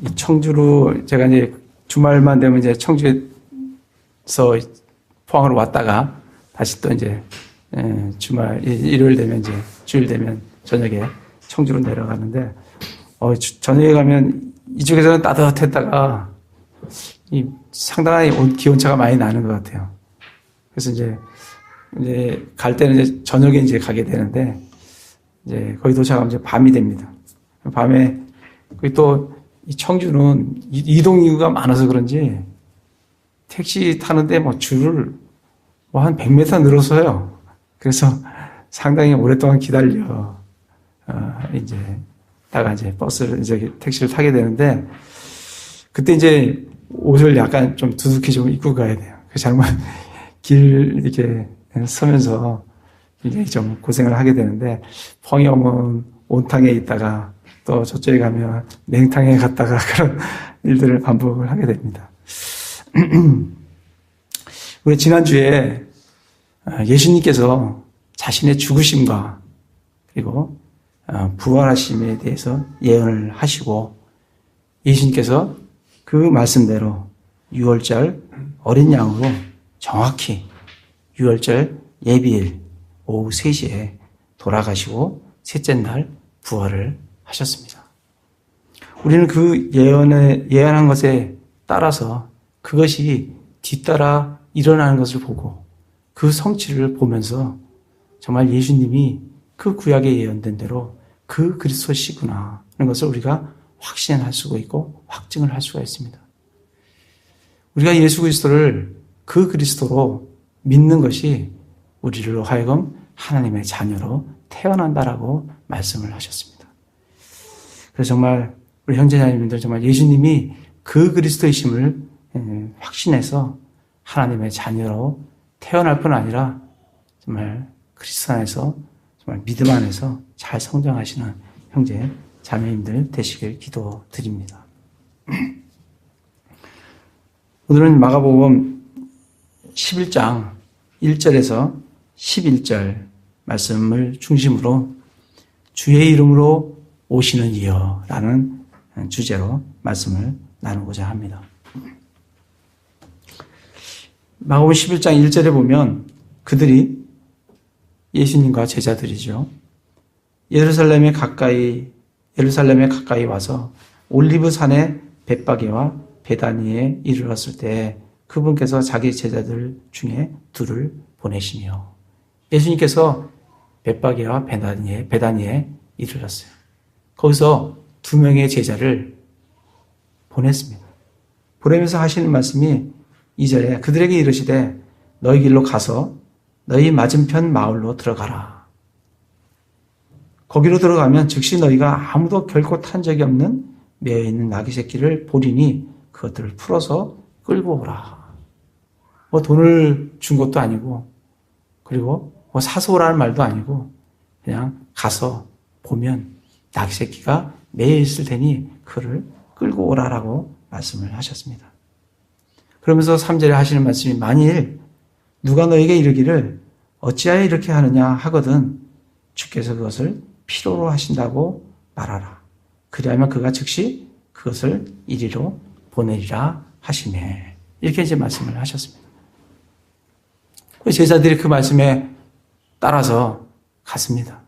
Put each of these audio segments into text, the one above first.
이 청주로 제가 이제 주말만 되면 이제 청주에서 포항으로 왔다가 다시 또 이제 주말 일요일 되면 이제 주일 되면 저녁에 청주로 내려가는데 저녁에 가면 이쪽에서는 따뜻했다가 이 상당히 기온차가 많이 나는 것 같아요. 그래서 이제 갈 때는 이제 저녁에 이제 가게 되는데 이제 거기 도착하면 이제 밤이 됩니다. 밤에 거기 또 이 청주는 이동 인구가 많아서 그런지 택시 타는데 뭐 줄을 한 100m 늘어서요. 그래서 상당히 오랫동안 기다려 이제 버스를 택시를 타게 되는데 그때 이제 옷을 약간 좀 두둑히 좀 입고 가야 돼요. 잘못 길 이렇게 서면서 굉장히 좀 고생을 하게 되는데 포항에 오면 온탕에 있다가 또 저쪽에 가면 냉탕에 갔다가 그런 일들을 반복을 하게 됩니다. 우리 지난주에 예수님께서 자신의 죽으심과 그리고 부활하심에 대해서 예언을 하시고 예수님께서 그 말씀대로 6월절 어린 양으로 정확히 6월절 예비일 오후 3시에 돌아가시고 셋째 날 부활을 하셨습니다. 우리는 그 예언한 것에 따라서 그것이 뒤따라 일어나는 것을 보고 그 성취를 보면서 정말 예수님이 그 구약에 예언된 대로 그 그리스도시구나 하는 것을 우리가 확신할 수가 있고 확증을 할 수가 있습니다. 우리가 예수 그리스도를 그 그리스도로 믿는 것이 우리로 하여금 하나님의 자녀로 태어난다라고 말씀을 하셨습니다. 그래서 정말 우리 형제자매님들 정말 예수님이 그 그리스도이심을 확신해서 하나님의 자녀로 태어날 뿐 아니라 정말 그리스도 안에서 정말 믿음 안에서 잘 성장하시는 형제 자매님들 되시길 기도드립니다. 오늘은 마가복음 11장 1절에서 11절 말씀을 중심으로 주의 이름으로 오시는 이여라는 주제로 말씀을 나누고자 합니다. 마가복음 11장 1절에 보면 그들이 예수님과 제자들이죠. 예루살렘에 가까이 와서 올리브산의 벳바게와 베다니에 이르렀을 때 그분께서 자기 제자들 중에 둘을 보내시며 예수님께서 벳바게와 베다니에 이르렀어요. 거기서 2명의 제자를 보냈습니다. 보내면서 하시는 말씀이 2절에 그들에게 이르시되 너희 길로 가서 너희 맞은편 마을로 들어가라. 거기로 들어가면 즉시 너희가 아무도 결코 탄 적이 없는 매어있는 나귀 새끼를 보리니 그것들을 풀어서 끌고 오라. 돈을 준 것도 아니고 그리고 사서 오라는 말도 아니고 그냥 가서 보면 나귀 새끼가 매여 있을 테니 그를 끌고 오라라고 말씀을 하셨습니다. 그러면서 3절에 하시는 말씀이 만일 누가 너에게 이르기를 어찌하여 이렇게 하느냐 하거든 주께서 그것을 필요로 하신다고 말하라. 그리하면 그가 즉시 그것을 이리로 보내리라 하시매. 이렇게 이제 말씀을 하셨습니다. 제자들이 그 말씀에 따라서 갔습니다.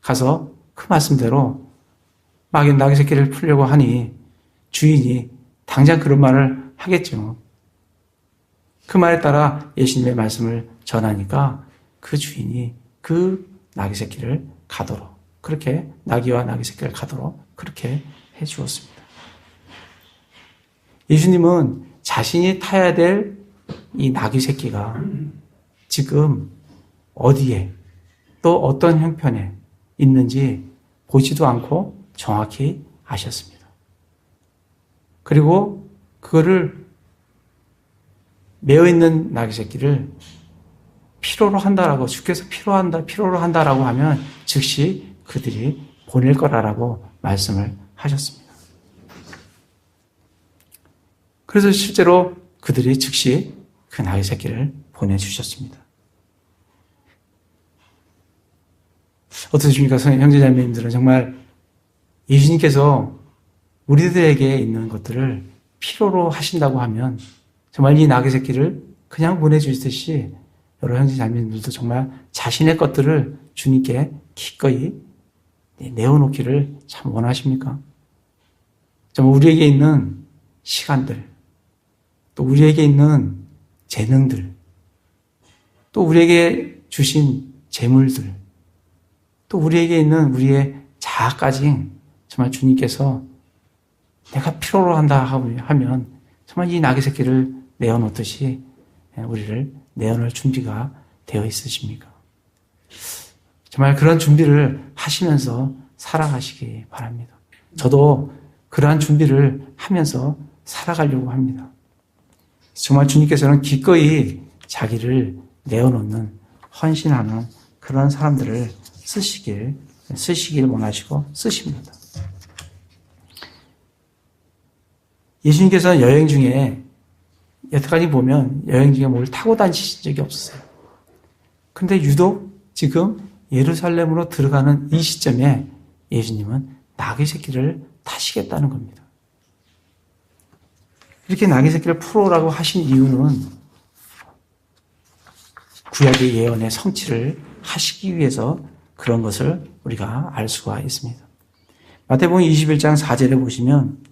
가서 그 말씀대로 막 나귀 새끼를 풀려고 하니 주인이 당장 그런 말을 하겠죠. 그 말에 따라 예수님의 말씀을 전하니까 그 주인이 그 나귀 새끼를 가도록 그렇게 나귀와 나귀 새끼를 가도록 그렇게 해 주었습니다. 예수님은 자신이 타야 될 이 나귀 새끼가 지금 어디에 또 어떤 형편에 있는지 보지도 않고 정확히 아셨습니다. 그리고 그거를 매어 있는 나귀 새끼를 필요로 한다라고 주께서 필요로 한다라고 하면 즉시 그들이 보낼 거라라고 말씀을 하셨습니다. 그래서 실제로 그들이 즉시 그 나귀 새끼를 보내주셨습니다. 어떠십니까? 형제자매님들은 정말 예수님께서 우리들에게 있는 것들을 필요로 하신다고 하면 정말 이 나귀 새끼를 그냥 보내주시듯이 여러 형제 자매님들도 정말 자신의 것들을 주님께 기꺼이 내어놓기를 참 원하십니까? 정말 우리에게 있는 시간들, 또 우리에게 있는 재능들, 또 우리에게 주신 재물들, 또 우리에게 있는 우리의 자아까지 정말 주님께서 내가 필요로 한다 하면 정말 이 나귀 새끼를 내어놓듯이 우리를 내어놓을 준비가 되어 있으십니까? 정말 그런 준비를 하시면서 살아가시기 바랍니다. 저도 그러한 준비를 하면서 살아가려고 합니다. 정말 주님께서는 기꺼이 자기를 내어놓는, 헌신하는 그런 사람들을 쓰시길 원하시고 쓰십니다. 예수님께서 여행 중에 여태까지 보면 여행 중에 뭘 타고 다니신 적이 없었어요. 근데 유독 지금 예루살렘으로 들어가는 이 시점에 예수님은 나귀 새끼를 타시겠다는 겁니다. 이렇게 나귀 새끼를 풀어오라고 하신 이유는 구약의 예언의 성취를 하시기 위해서 그런 것을 우리가 알 수가 있습니다. 마태복음 21장 4절에 보시면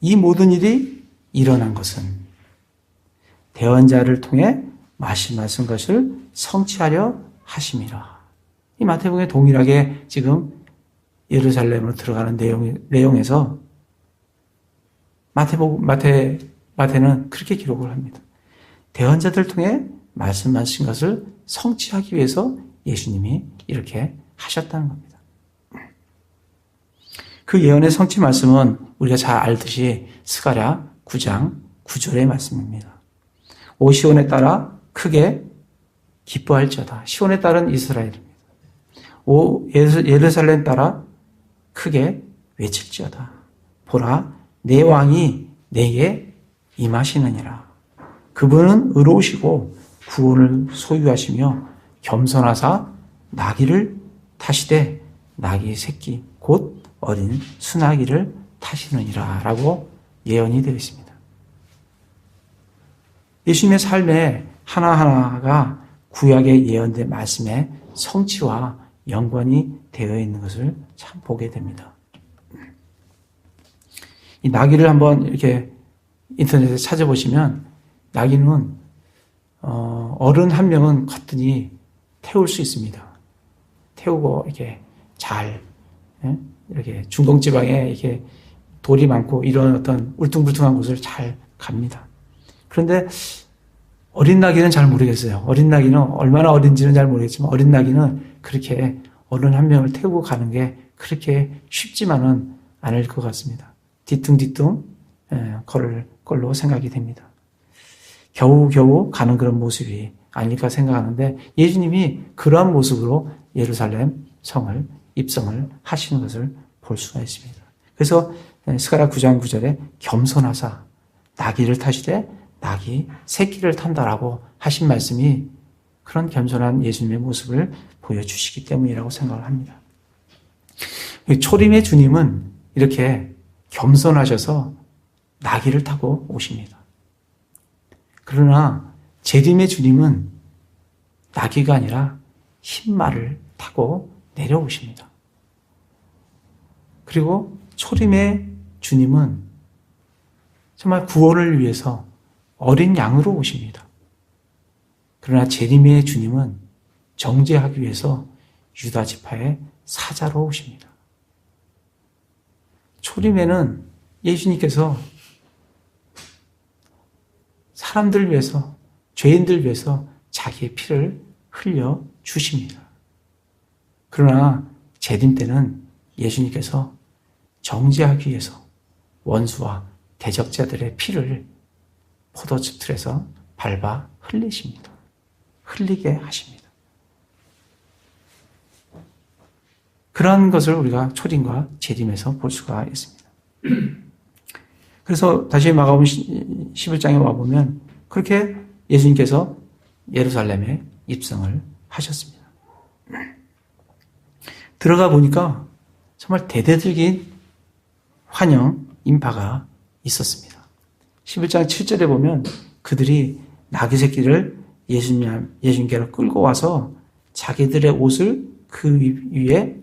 이 모든 일이 일어난 것은 대언자를 통해 말씀하신 것을 성취하려 하심이라. 이 마태복음에 동일하게 지금 예루살렘으로 들어가는 내용에서 마태는 그렇게 기록을 합니다. 대언자들 통해 말씀하신 것을 성취하기 위해서 예수님이 이렇게 하셨다는 겁니다. 그 예언의 성취 말씀은 우리가 잘 알듯이 스가랴 9장 9절의 말씀입니다. 오 시온에 따라 크게 기뻐할지어다. 시온에 따른 이스라엘입니다. 오 예루살렘 따라 크게 외칠지어다. 보라 내 왕이 내게 임하시느니라. 그분은 의로우시고 구원을 소유하시며 겸손하사 나귀를 타시되 나귀 새끼 곧 어린 수나귀를 타시느니라 라고 예언이 되어 있습니다. 예수님의 삶의 하나하나가 구약의 예언된 말씀의 성취와 연관이 되어 있는 것을 참 보게 됩니다. 이 나귀를 한번 이렇게 인터넷에 찾아보시면 나귀는 어른 한 명은 거뜬히 태울 수 있습니다. 태우고 이렇게 잘 이렇게 중동 지방에 이렇게 돌이 많고 이런 어떤 울퉁불퉁한 곳을 잘 갑니다. 그런데 어린 나귀는 잘 모르겠어요. 어린 나귀는 얼마나 어린지는 잘 모르겠지만 어린 나귀는 그렇게 어른 한 명을 태우고 가는 게 그렇게 쉽지만은 않을 것 같습니다. 뒤뚱뒤뚱 걸을 걸로 생각이 됩니다. 겨우겨우 가는 그런 모습이 아닐까 생각하는데 예수님이 그러한 모습으로 예루살렘 성을 입성을 하시는 것을 볼 수가 있습니다. 그래서 스가랴 9장 9절에 겸손하사 나귀를 타시되 나귀 새끼를 탄다라고 하신 말씀이 그런 겸손한 예수님의 모습을 보여주시기 때문이라고 생각을 합니다. 초림의 주님은 이렇게 겸손하셔서 나귀를 타고 오십니다. 그러나 재림의 주님은 나귀가 아니라 흰 말을 타고 내려오십니다. 그리고 초림의 주님은 정말 구원을 위해서 어린 양으로 오십니다. 그러나 재림의 주님은 정죄하기 위해서 유다 지파의 사자로 오십니다. 초림에는 예수님께서 사람들 위해서, 죄인들 위해서 자기의 피를 흘려 주십니다. 그러나 재림 때는 예수님께서 정죄하기 위해서 원수와 대적자들의 피를 포도즙 틀에서 밟아 흘리십니다. 흘리게 하십니다. 그런 것을 우리가 초림과 재림에서 볼 수가 있습니다. 그래서 다시 마가복음 11장에 와보면 그렇게 예수님께서 예루살렘에 입성을 하셨습니다. 들어가 보니까 정말 대대적인 환영, 인파가 있었습니다. 11장 7절에 보면 그들이 나귀 새끼를 예수님께로 끌고 와서 자기들의 옷을 그 위에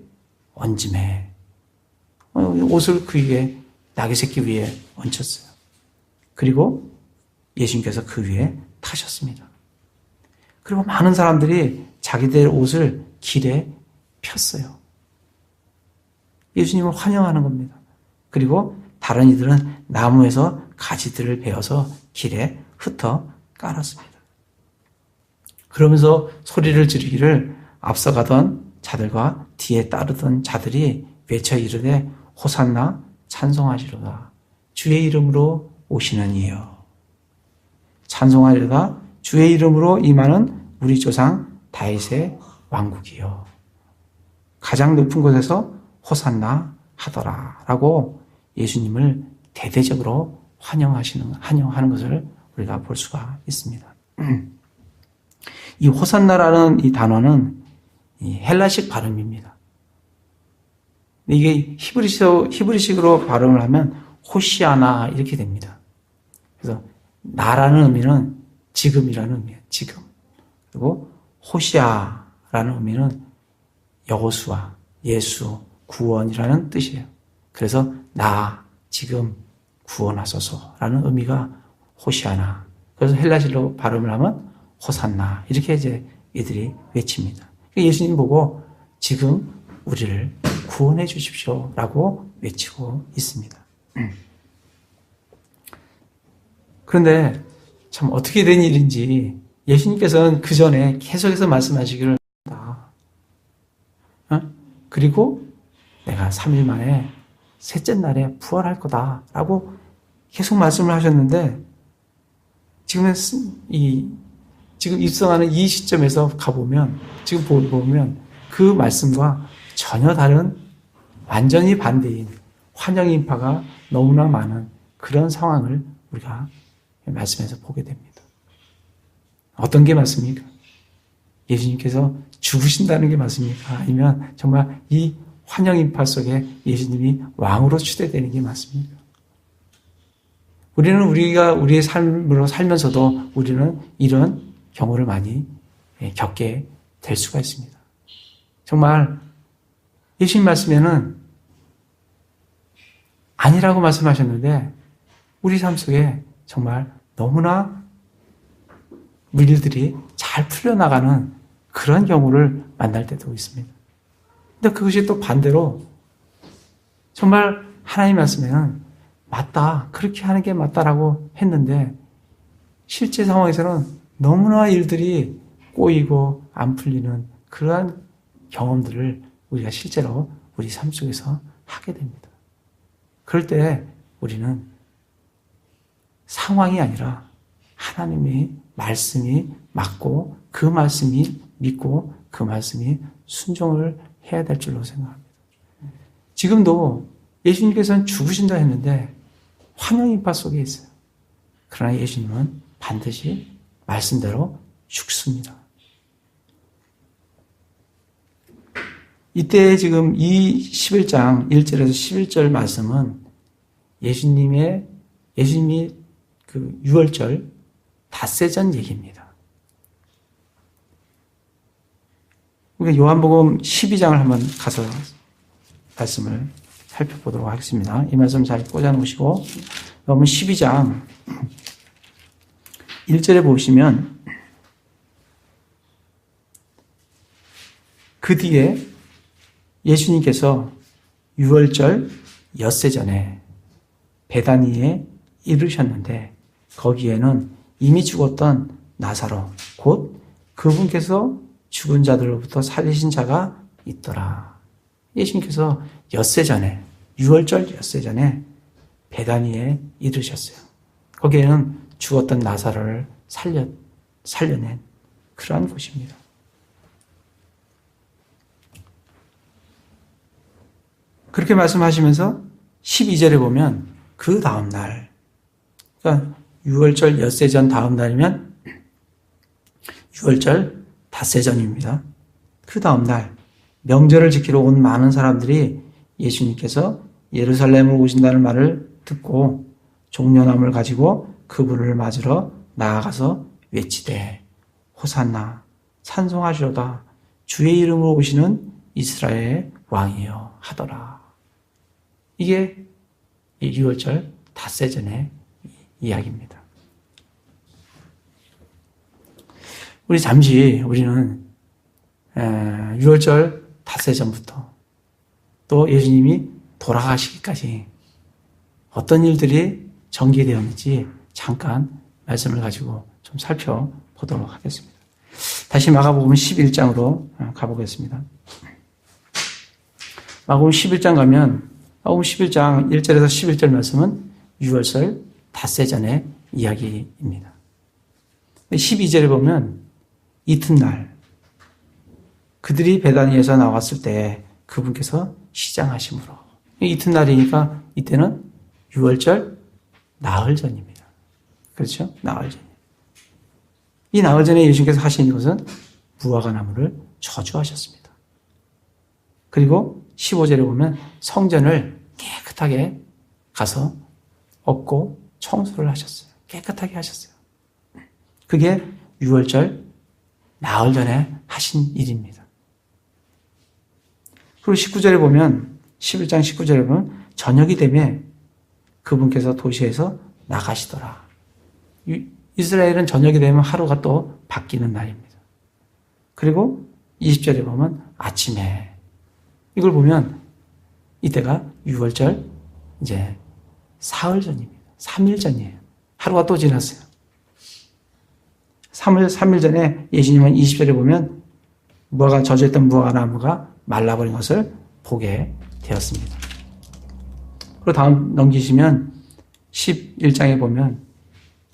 얹음해. 옷을 그 위에, 나귀 새끼 위에 얹혔어요. 그리고 예수님께서 그 위에 타셨습니다. 그리고 많은 사람들이 자기들의 옷을 길에 폈어요. 예수님을 환영하는 겁니다. 그리고 다른 이들은 나무에서 가지들을 베어서 길에 흩어 깔았습니다. 그러면서 소리를 지르기를 앞서가던 자들과 뒤에 따르던 자들이 외쳐 이르되 호산나 찬송하시로다. 주의 이름으로 오시는 이여. 찬송하리로다. 주의 이름으로 임하는 우리 조상 다윗의 왕국이요. 가장 높은 곳에서 호산나 하더라 라고 예수님을 대대적으로 환영하는 것을 우리가 볼 수가 있습니다. 이 호산나라는 이 단어는 이 헬라식 발음입니다. 이게 히브리식으로 발음을 하면 호시아나 이렇게 됩니다. 그래서 나라는 의미는 지금이라는 의미예요. 지금. 그리고 호시아라는 의미는 여호수아, 예수, 구원이라는 뜻이에요. 그래서 나, 지금 구원하소서라는 의미가 호시아나. 그래서 헬라식으로 발음을 하면 호산나 이렇게 이제 이들이 외칩니다. 예수님 보고 지금 우리를 구원해 주십시오라고 외치고 있습니다. 그런데 참 어떻게 된 일인지 예수님께서는 그 전에 계속해서 말씀하시기를 그리고 내가 3일 만에 셋째 날에 부활할 거다라고 계속 말씀을 하셨는데 지금 입성하는 이 시점에서 가보면 지금 보면 그 말씀과 전혀 다른 완전히 반대인 환영 인파가 너무나 많은 그런 상황을 우리가 말씀에서 보게 됩니다. 어떤 게 맞습니까? 예수님께서 죽으신다는 게 맞습니까? 아니면 정말 이 환영 인파 속에 예수님이 왕으로 추대되는 게 맞습니까? 우리가 우리의 삶으로 살면서도 우리는 이런 경우를 많이 겪게 될 수가 있습니다. 정말 예수님 말씀에는 아니라고 말씀하셨는데 우리 삶 속에 정말 너무나 일들이 잘 풀려나가는 그런 경우를 만날 때도 있습니다. 근데 그것이 또 반대로 정말 하나님 말씀에는 맞다, 그렇게 하는 게 맞다라고 했는데 실제 상황에서는 너무나 일들이 꼬이고 안 풀리는 그러한 경험들을 우리가 실제로 우리 삶 속에서 하게 됩니다. 그럴 때 우리는 상황이 아니라 하나님의 말씀이 맞고 그 말씀이 믿고 그 말씀이 순종을 해야 될 줄로 생각합니다. 지금도 예수님께서는 죽으신다 했는데 환영인파 속에 있어요. 그러나 예수님은 반드시 말씀대로 죽습니다. 이때 지금 이 11장 1절에서 11절 말씀은 예수님이 그 6월절 닷새전 얘기입니다. 우리가 요한복음 12장을 한번 가서 말씀을 살펴보도록 하겠습니다. 이 말씀 잘 꽂아놓으시고 요한복음 12장 1절에 보시면 그 뒤에 예수님께서 6월절 엿새 전에 베다니에 이르셨는데 거기에는 이미 죽었던 나사로 곧 그분께서 죽은 자들로부터 살리신 자가 있더라. 예수님께서 엿새 전에 6월절 엿새 전에 베다니에 이르셨어요. 거기에는 죽었던 나사로를 살려낸 그러한 곳입니다. 그렇게 말씀하시면서 12절에 보면 그 다음 날, 그러니까 6월절 엿새 전 다음 날이면 6월절 닷새 전입니다. 그 다음 날 명절을 지키러 온 많은 사람들이 예수님께서 예루살렘으로 오신다는 말을 듣고 종려나무를 가지고 그분을 맞으러 나아가서 외치되 호산나 찬송하시로다 주의 이름으로 오시는 이스라엘의 왕이여 하더라. 이게 6월절 닷새 전의 이야기입니다. 우리는 6월절 닷새 전부터 또 예수님이 돌아가시기까지 어떤 일들이 전개되었는지 잠깐 말씀을 가지고 좀 살펴보도록 하겠습니다. 다시 마가복음 11장으로 가보겠습니다. 마가복음 11장 가면 마가복음 11장 1절에서 11절 말씀은 6월절 닷새 전의 이야기입니다. 12절에 보면 이튿날 그들이 베다니에서 나왔을 때 그분께서 시장하심으로 이튿날이니까 이때는 6월절 나흘 전입니다. 그렇죠? 나흘 전. 이 나흘 전에 예수님께서 하신 것은 무화과 나무를 저주하셨습니다. 그리고 15절에 보면 성전을 깨끗하게 가서 엎고 청소를 하셨어요. 깨끗하게 하셨어요. 그게 6월절 나흘 전에 하신 일입니다. 그리고 19절에 보면 11장 19절에 보면 저녁이 되면 그분께서 도시에서 나가시더라. 이스라엘은 저녁이 되면 하루가 또 바뀌는 날입니다. 그리고 20절에 보면 아침에 이걸 보면 이때가 6월절 이제 사흘 전입니다. 3일 전이에요. 하루가 또 지났어요. 3일 전에 예수님은 20절에 보면 젖어있던 무화과 나무가 말라버린 것을 보게 되었습니다. 그리고 다음 넘기시면 11장에 보면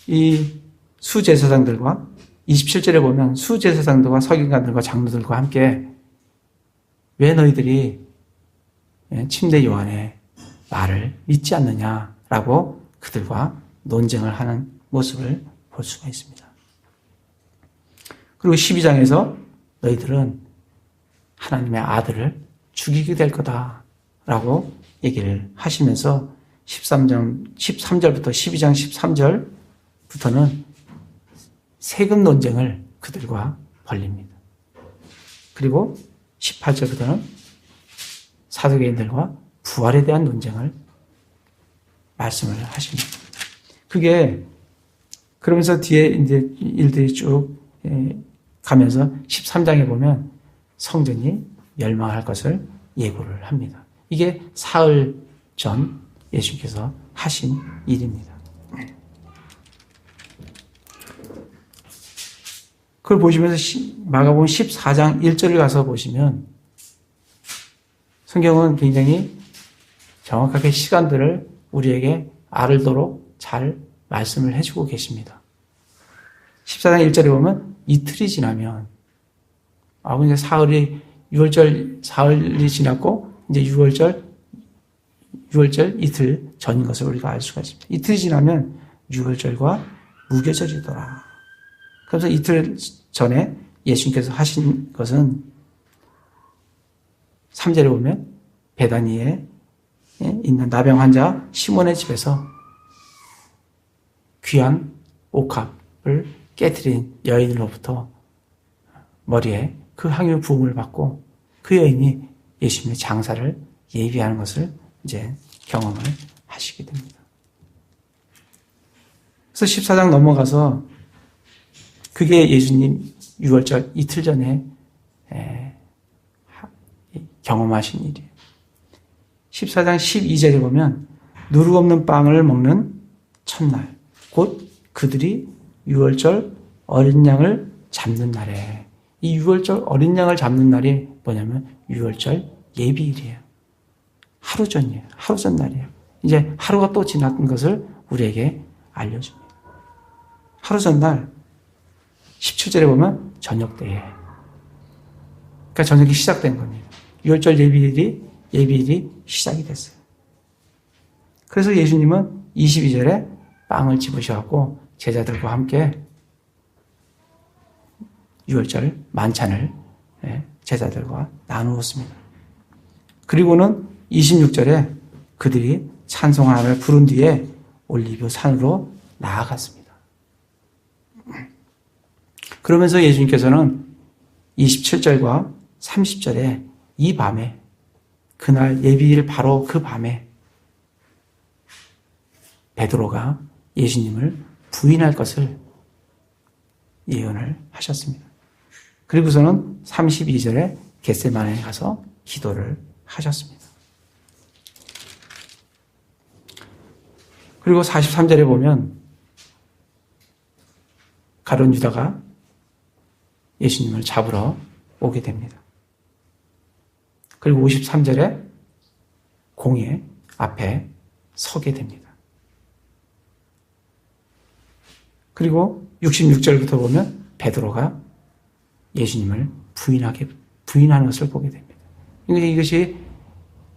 이 수제사장들과 27절에 보면 수제사장들과 서기관들과 장로들과 함께 왜 너희들이 침례 요한의 말을 믿지 않느냐라고 그들과 논쟁을 하는 모습을 볼 수가 있습니다. 그리고 12장에서 너희들은 하나님의 아들을 죽이게 될 거다라고 얘기를 하시면서 13절부터 12장 13절부터는 세금 논쟁을 그들과 벌립니다. 그리고 18절부터는 사두개인들과 부활에 대한 논쟁을 말씀을 하십니다. 그게 그러면서 뒤에 이제 일들이 쭉 가면서 13장에 보면 성전이 멸망할 것을 예고를 합니다. 이게 사흘 전 예수께서 하신 일입니다. 그걸 보시면서 마가복음 14장 1절을 가서 보시면 성경은 굉장히 정확하게 시간들을 우리에게 알도록 잘 말씀을 해주고 계십니다. 14장 1절에 보면 이틀이 지나면 이제 사흘이 6월절 사흘이 지났고 이제 6월절 이틀 전인 것을 우리가 알 수가 있습니다. 이틀이 지나면 6월절과 무교절이더라. 그래서 이틀 전에 예수님께서 하신 것은 3절에 보면 베다니에 있는 나병 환자 시몬의 집에서 귀한 옥합을 깨트린 여인으로부터 머리에 그 향유 부음을 받고 그 여인이 예수님의 장사를 예비하는 것을 이제 경험을 하시게 됩니다. 그래서 14장 넘어가서 그게 예수님 6월절 이틀 전에 경험하신 일이에요. 14장 12절에 보면 누룩 없는 빵을 먹는 첫날 곧 그들이 6월절 어린 양을 잡는 날에 이 6월절 어린 양을 잡는 날이 뭐냐면 6월절 예비일이에요. 하루 전이에요. 하루 전 날이에요. 이제 하루가 또 지났던 것을 우리에게 알려줍니다. 하루 전날 17절에 보면 저녁 때에 그러니까 저녁이 시작된 겁니다. 6월절 예비일이 시작이 됐어요. 그래서 예수님은 22절에 빵을 집으셔갖고 제자들과 함께 6월절 만찬을 제자들과 나누었습니다. 그리고는 26절에 그들이 찬송 하나님을 부른 뒤에 올리브 산으로 나아갔습니다. 그러면서 예수님께서는 27절과 30절에 이 밤에, 그날 예비일 바로 그 밤에 베드로가 예수님을 부인할 것을 예언을 하셨습니다. 그리고서는 32절에 겟세마네에 가서 기도를 하셨습니다. 그리고 43절에 보면 가룟 유다가 예수님을 잡으러 오게 됩니다. 그리고 53절에 공회 앞에 서게 됩니다. 그리고 66절부터 보면 베드로가 예수님을 부인하는 것을 보게 됩니다. 이것이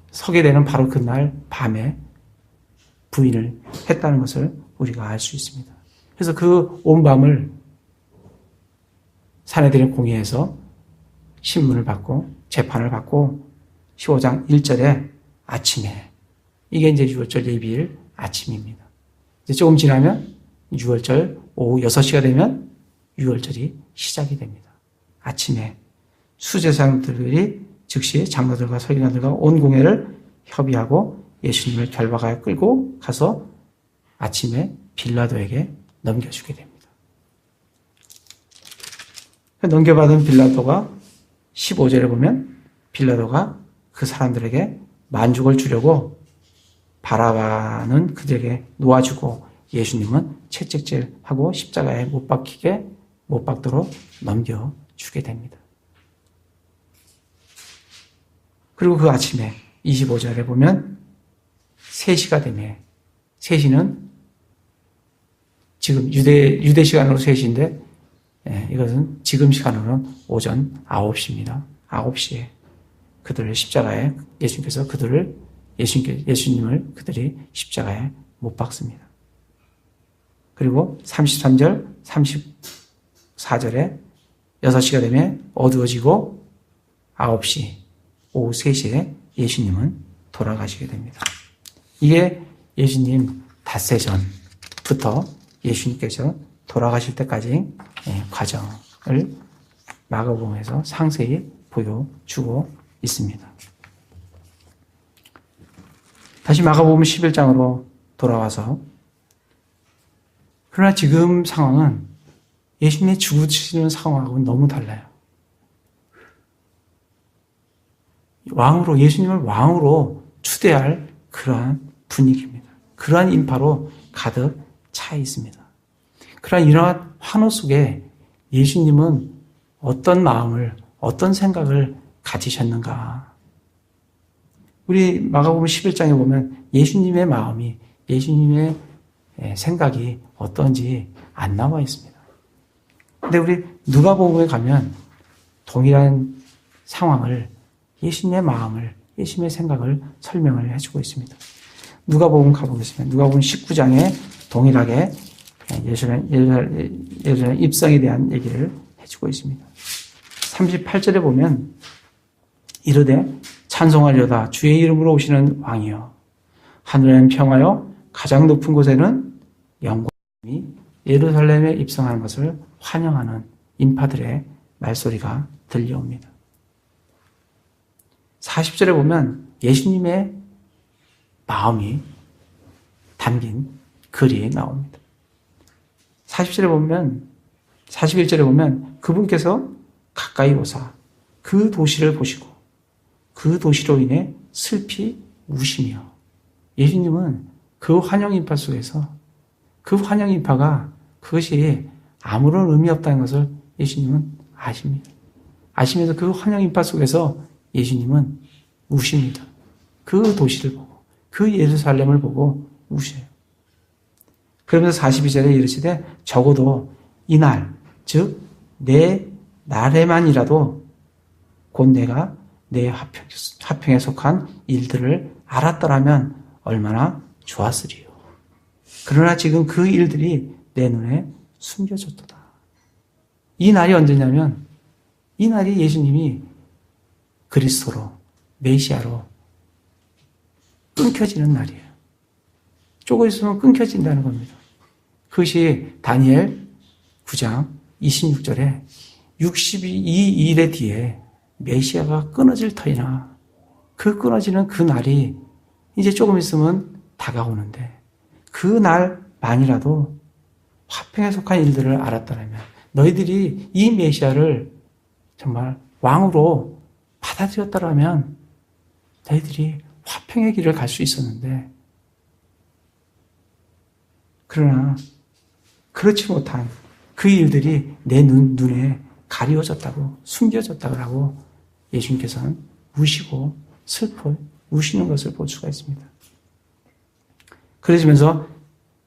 서게 되는 바로 그날 밤에 부인을 했다는 것을 우리가 알 수 있습니다. 그래서 그 온 밤을 사내들의 공회에서 신문을 받고 재판을 받고 15장 1절에 아침에, 이게 이제 6월절 예비일 아침입니다. 이제 조금 지나면 6월절 오후 6시가 되면 6월절이 시작이 됩니다. 아침에 수제사장들이 즉시 장로들과 서기관들과 온 공회를 협의하고 예수님을 결박하여 끌고 가서 아침에 빌라도에게 넘겨주게 됩니다. 넘겨받은 빌라도가 15절에 보면 빌라도가 그 사람들에게 만죽을 주려고 바라바는 그들에게 놓아주고 예수님은 채찍질하고 십자가에 못 박도록 넘겨주게 됩니다. 그리고 그 아침에 25절에 보면 3시가 되면, 3시는 지금 유대 시간으로 3시인데 이것은 지금 시간으로는 오전 9시입니다. 9시에 그들을 십자가에 예수님을 그들이 십자가에 못 박습니다. 그리고 33절, 34절에 6시가 되면 어두워지고 9시, 오후 3시에 예수님은 돌아가시게 됩니다. 이게 예수님 닷새 전부터 예수님께서 돌아가실 때까지 과정을 마가복음에서 상세히 보여주고 있습니다. 다시 마가복음 11장으로 돌아와서, 그러나 지금 상황은 예수님의 죽으시는 상황하고는 너무 달라요. 예수님을 왕으로 추대할 그러한 분위기입니다. 그러한 인파로 가득 차 있습니다. 그러한 이러한 환호 속에 예수님은 어떤 마음을, 어떤 생각을 가지셨는가? 우리 마가복음 11장에 보면 예수님의 마음이, 예수님의 생각이 어떤지 안 나와 있습니다. 근데 우리 누가복음에 가면 동일한 상황을, 예수님의 마음을, 예수님의 생각을 설명을 해주고 있습니다. 누가복음 가보겠습니다. 누가복음 19장에 동일하게 예루살렘 입성에 대한 얘기를 해주고 있습니다. 38절에 보면 이르되 찬송하려다 주의 이름으로 오시는 왕이여, 하늘에는 평화여, 가장 높은 곳에는 영광이, 예루살렘에 입성하는 것을 환영하는 인파들의 말소리가 들려옵니다. 40절에 보면 예수님의 마음이 담긴 글이 나옵니다. 40절에 보면, 41절에 보면 그분께서 가까이 오사 그 도시를 보시고 그 도시로 인해 슬피 우시며, 예수님은 그 환영 인파 속에서, 그 환영 인파가 그것이 아무런 의미 없다는 것을 예수님은 아십니다. 아시면서 그 환영 인파 속에서 예수님은 우십니다. 그 도시를 보고, 그 예루살렘을 보고 우셔요. 그러면서 42절에 이르시되 적어도 이날, 즉 내 날에만이라도 곧 내가 내 화평에 속한 일들을 알았더라면 얼마나 좋았으리요. 그러나 지금 그 일들이 내 눈에 숨겨졌도다. 이 날이 언제냐면, 이 날이 예수님이 그리스도로, 메시아로 끊겨지는 날이에요. 쪼고 있으면 끊겨진다는 겁니다. 그것이 다니엘 9장 26절에 62일의 뒤에 메시아가 끊어질 터이나 그 끊어지는 그 날이 이제 조금 있으면 다가오는데 그 날만이라도 화평에 속한 일들을 알았다면 너희들이 이 메시아를 정말 왕으로 받아들였다면 너희들이 화평의 길을 갈 수 있었는데 그러나 그렇지 못한 그 일들이 내 눈에 가리워졌다고 숨겨졌다고 하고 예수님께서는 우시는 것을 볼 수가 있습니다. 그러시면서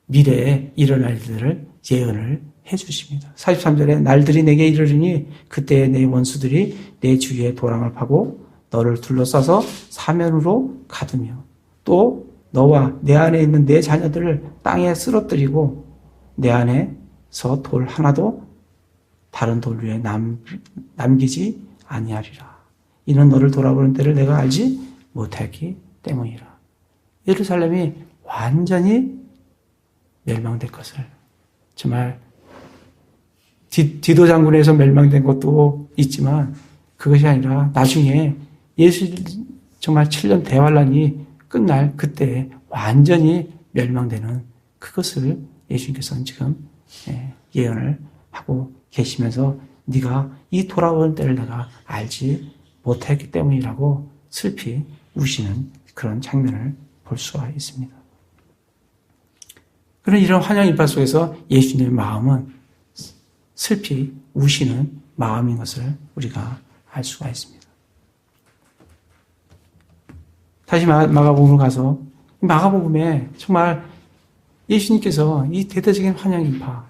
미래에 일어날 일들을 예언을 해주십니다. 43절에 날들이 내게 이르르니 그때 내 원수들이 내 주위에 도랑을 파고 너를 둘러싸서 사면으로 가두며 또 너와 내 안에 있는 내 자녀들을 땅에 쓰러뜨리고 내 안에서 돌 하나도 다른 돌 위에 남기지 아니하리라. 이는 너를 돌아보는 때를 내가 알지 못했기 때문이라. 예루살렘이 완전히 멸망될 것을 정말 디도 장군에서 멸망된 것도 있지만 그것이 아니라 나중에 예수 정말 7년 대환란이 끝날 그때 완전히 멸망되는 그것을 예수님께서는 지금 예언을 하고 계시면서 네가 이 돌아오는 때를 내가 알지 못했기 때문이라고 슬피 우시는 그런 장면을 볼 수가 있습니다. 그런 이런 환영 인파 속에서 예수님의 마음은 슬피 우시는 마음인 것을 우리가 알 수가 있습니다. 다시 마가복음으로 가서 마가복음에 정말 예수님께서 이 대대적인 환영 인파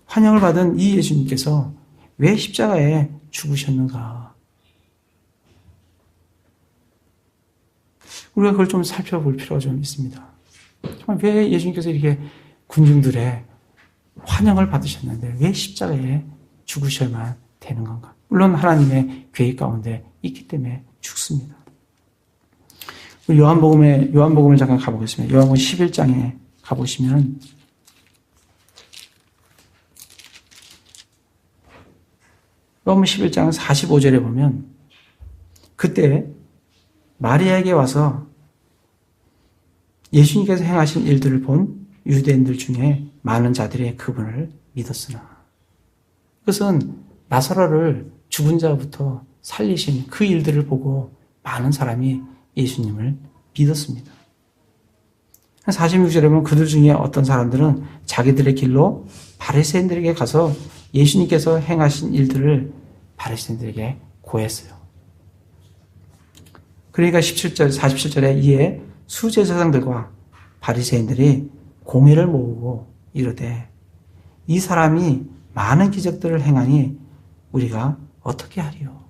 환영을 받은 이 예수님께서 왜 십자가에 죽으셨는가? 우리가 그걸 좀 살펴볼 필요가 좀 있습니다. 정말 왜 예수님께서 이렇게 군중들의 환영을 받으셨는데 왜 십자가에 죽으셔야만 되는 건가? 물론 하나님의 계획 가운데 있기 때문에 죽습니다. 요한복음을 잠깐 가보겠습니다. 요한복음 11장에 가보시면 요한복음 11장 45절에 보면 그때 마리아에게 와서 예수님께서 행하신 일들을 본 유대인들 중에 많은 자들이 그분을 믿었으나 그것은 나사로를 죽은 자부터 살리신 그 일들을 보고 많은 사람이 예수님을 믿었습니다. 46절에 보면 그들 중에 어떤 사람들은 자기들의 길로 바리새인들에게 가서 예수님께서 행하신 일들을 바리새인들에게 고했어요. 그러니까 47절에 이에 수제사장들과 바리새인들이 공회를 모으고 이르되 이 사람이 많은 기적들을 행하니 우리가 어떻게 하리요?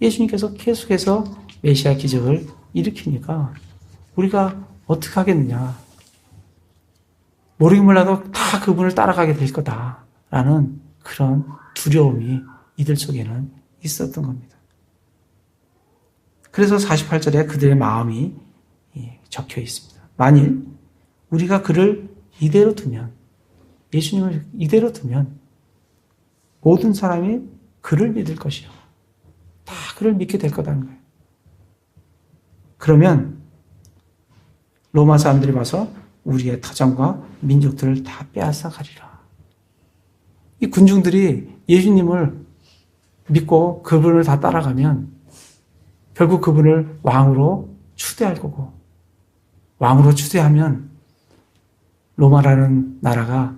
예수님께서 계속해서 메시아 기적을 일으키니까 우리가 어떻게 하겠느냐? 모르긴 몰라도 다 그분을 따라가게 될 거다라는 그런 두려움이 이들 속에는 있었던 겁니다. 그래서 48절에 그들의 마음이 적혀 있습니다. 만일 우리가 그를 이대로 두면, 예수님을 이대로 두면 모든 사람이 그를 믿을 것이요. 다 그를 믿게 될 거다는 거예요. 그러면 로마 사람들이 와서 우리의 터전과 민족들을 다 빼앗아 가리라. 이 군중들이 예수님을 믿고 그분을 다 따라가면 결국 그분을 왕으로 추대할 거고 왕으로 추대하면 로마라는 나라가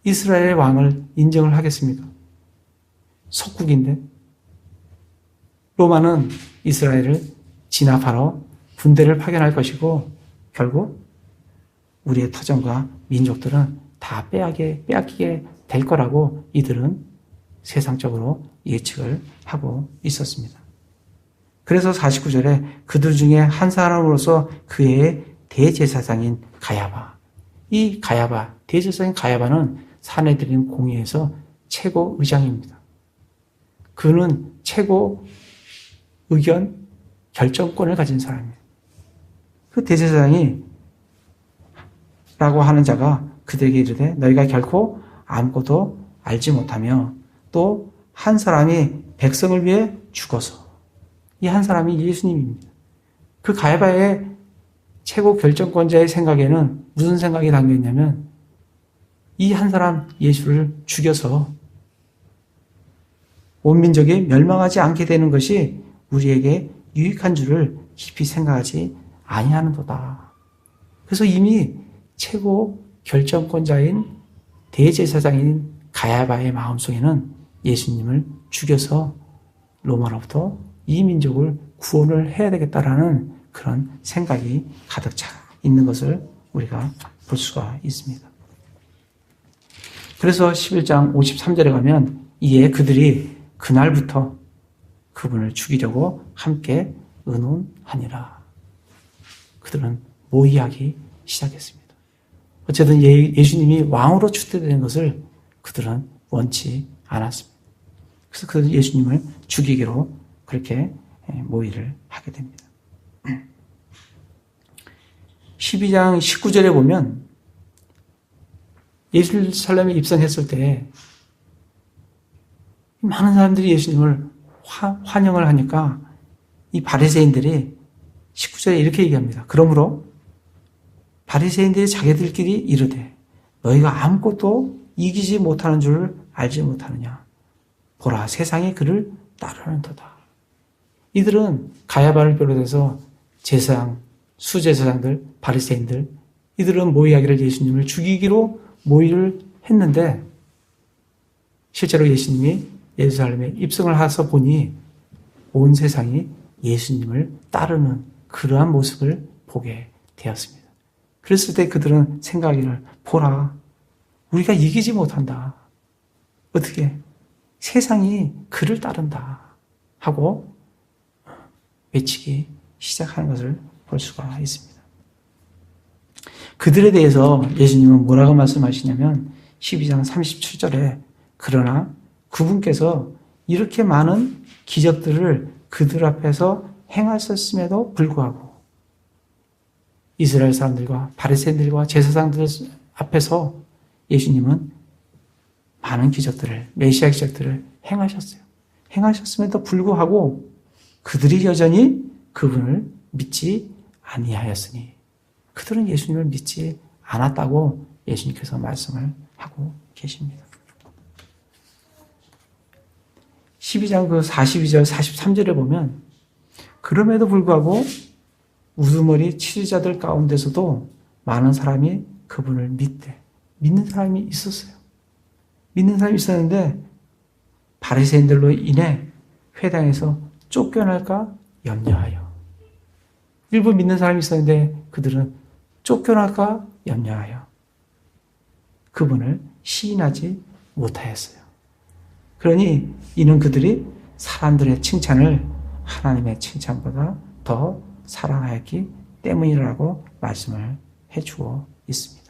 이스라엘의 왕을 인정을 하겠습니까? 속국인데 로마는 이스라엘을 진압하러 군대를 파견할 것이고 결국 우리의 터전과 민족들은 다 빼앗기게 될 거라고 이들은 세상적으로 예측을 하고 있었습니다. 그래서 49절에 그들 중에 한 사람으로서 그의 대제사장인 가야바, 이 가야바, 대제사장인 가야바는 사내들인 공회에서 최고 의장입니다. 그는 최고 의견 결정권을 가진 사람이에요. 그 대제사장이 라고 하는 자가 그들에게 이르되 너희가 결코 아무것도 알지 못하며 또 한 사람이 백성을 위해 죽어서 이 한 사람이 예수님입니다. 그 가야바의 최고 결정권자의 생각에는 무슨 생각이 담겨 있냐면 이 한 사람 예수를 죽여서 온 민족이 멸망하지 않게 되는 것이 우리에게 유익한 줄을 깊이 생각하지 아니하는도다. 그래서 이미 최고 결정권자인 대제사장인 가야바의 마음속에는 예수님을 죽여서 로마로부터 이 민족을 구원을 해야 되겠다라는 그런 생각이 가득 차 있는 것을 우리가 볼 수가 있습니다. 그래서 11장 53절에 가면 이에 그들이 그날부터 그분을 죽이려고 함께 의논하니라. 그들은 모의하기 시작했습니다. 어쨌든 예수님이 왕으로 추대되는 것을 그들은 원치 않았습니다. 그래서 그들은 예수님을 죽이기로 그렇게 모의를 하게 됩니다. 12장 19절에 보면 예루살렘에 입성했을 때 많은 사람들이 예수님을 환영을 하니까 이 바리새인들이 19절에 이렇게 얘기합니다. 그러므로 바리새인들이 자기들끼리 이르되 너희가 아무것도 이기지 못하는 줄을 알지 못하느냐. 보라 세상이 그를 따르는도다. 이들은 가야바를 비롯해서 제사장, 수제사장들, 바리새인들 이들은 모의하기를 예수님을 죽이기로 모의를 했는데 실제로 예수님이 예루살렘에 입성을 해서 보니 온 세상이 예수님을 따르는 그러한 모습을 보게 되었습니다. 그랬을 때 그들은 생각하기를 보라 우리가 이기지 못한다. 어떻게? 세상이 그를 따른다 하고 외치기 시작하는 것을 볼 수가 있습니다. 그들에 대해서 예수님은 뭐라고 말씀하시냐면 12장 37절에 그러나 그분께서 이렇게 많은 기적들을 그들 앞에서 행하셨음에도 불구하고 이스라엘 사람들과 바리새인들과 제사장들 앞에서 예수님은 많은 기적들을 메시아 기적들을 행하셨어요. 행하셨음에도 불구하고 그들이 여전히 그분을 믿지 아니하였으니 그들은 예수님을 믿지 않았다고 예수님께서 말씀을 하고 계십니다. 12장 42절 43절에 보면 그럼에도 불구하고 우두머리 치료자들 가운데서도 많은 사람이 그분을 믿는 사람이 있었어요. 믿는 사람이 있었는데 바리새인들로 인해 회당에서 쫓겨날까 염려하여 일부 믿는 사람이 있었는데 그들은 쫓겨날까 염려하여 그분을 시인하지 못하였어요. 그러니 이는 그들이 사람들의 칭찬을 하나님의 칭찬보다 더 사랑하였기 때문이라고 말씀을 해주고 있습니다.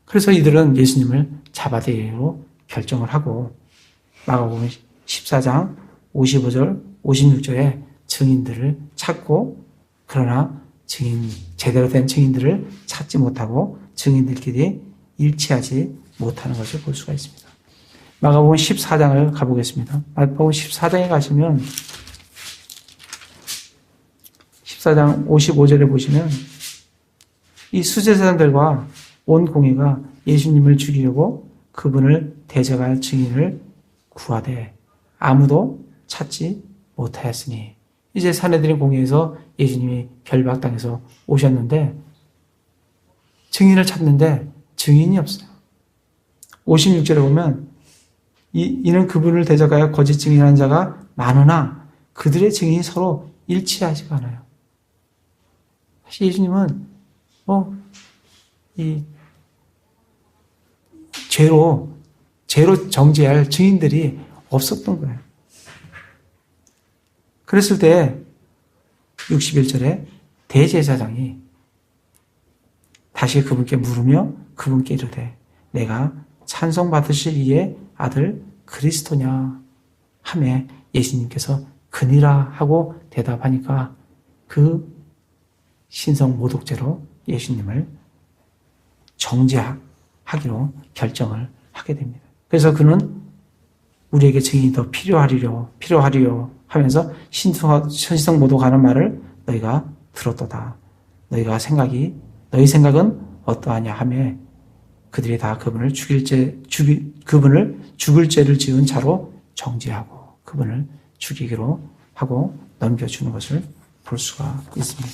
그래서 이들은 예수님을 잡아들이기로 결정을 하고 마가복음 14장 55절 56절에 증인들을 찾고 그러나 제대로 된 증인들을 찾지 못하고 증인들끼리 일치하지 못하는 것을 볼 수가 있습니다. 마가복음 14장을 가보겠습니다. 마가복음 14장에 가시면 14장 55절에 보시면 이 수제사장들과 온 공회가 예수님을 죽이려고 그분을 대적할 증인을 구하되 아무도 찾지 못하였으니 이제 산헤드린 공회에서 예수님이 결박당해서 오셨는데 증인을 찾는데 증인이 없어요. 56절에 보면 이는 그분을 대적하여 거짓 증인하는 자가 많으나 그들의 증인이 서로 일치하지가 않아요. 사실 예수님은 이 죄로 정죄할 증인들이 없었던 거예요. 그랬을 때 61절에 대제사장이 다시 그분께 물으며 그분께 이르되 내가 찬송받으실 이의 아들 그리스도냐 하매 예수님께서 그니라 하고 대답하니까 그 신성 모독죄로 예수님을 정죄하기로 결정을 하게 됩니다. 그래서 그는 우리에게 증인이 더 필요하리요 하면서 신성 모독하는 말을 너희가 들었도다. 너희 생각은 어떠하냐 하며 그들이 다 그분을 죽을 죄를 지은 자로 정죄하고 그분을 죽이기로 하고 넘겨주는 것을 볼 수가 있습니다.